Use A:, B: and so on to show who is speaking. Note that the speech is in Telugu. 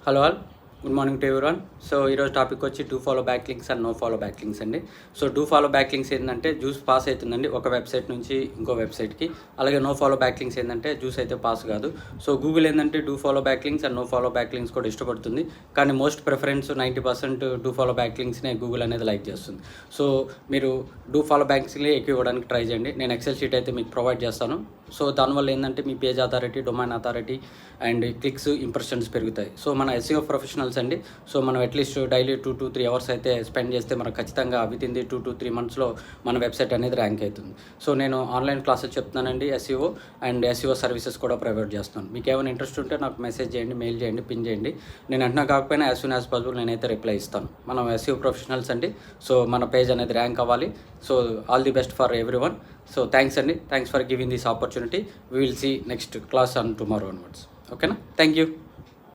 A: Hello all, good morning to everyone. So ఈరోజు టాపిక్ వచ్చి do follow back links and no follow back links అండి. So do follow back links ఏంటంటే జ్యూస్ పాస్ అవుతుందండి ఒక వెబ్సైట్ నుంచి ఇంకో వెబ్సైట్కి. అలాగే నో ఫాలో బ్యాక్ లింక్స్ ఏంటంటే జ్యూస్ అయితే పాస్ కాదు. సో గూగుల్ ఏంటంటే do follow back links and no follow back links కూడా ఇష్టపడుతుంది, కానీ most preference 90% do follow back లింక్స్నే గూగుల్ అనేది లైక్ చేస్తుంది. సో మీరు డూ ఫాలో బ్యాక్ లింక్స్ని ఎక్కువ ఇవ్వడానికి ట్రై చేయండి. నేను ఎక్సెల్ షీట్ అయితే మీకు ప్రొవైడ్ చేస్తాను. సో దానివల్ల ఏంటంటే మీ page authority, domain authority and clicks, impressions పెరుగుతాయి. సో మన ఎస్ఈఓ ప్రొఫెషనల్స్ అండి. సో మనం అట్లీస్ట్ డైలీ 2 to 3 అవర్స్ అయితే స్పెండ్ చేస్తే మనకు ఖచ్చితంగా వితిన్ ది 2 to 3 monthsలో మన వెబ్సైట్ అనేది ర్యాంక్ అవుతుంది. సో నేను ఆన్లైన్ క్లాసెస్ చెప్తున్నానండి, ఎస్ఈఓ అండ్ ఎస్ఈఓ సర్వీసెస్ కూడా ప్రొవైడ్ చేస్తున్నాను. మీకు ఏమైనా ఇంట్రెస్ట్ ఉంటే నాకు మెసేజ్ చేయండి, మెయిల్ చేయండి, పిన్ చేయండి. నేను అంటున్నా కాకపోయినా యాజ్ సూన్ యాజ్ పాసిబుల్ నేనైతే రిప్లై ఇస్తాను. మనం ఎస్ఈఓ ప్రొఫెషనల్స్ అండి. సో మన పేజ్ అనేది ర్యాంక్ అవ్వాలి. So all the best for everyone. So thanks అండి, thanks for giving this opportunity. We will see next class on tomorrow onwards. Okay na? Thank you.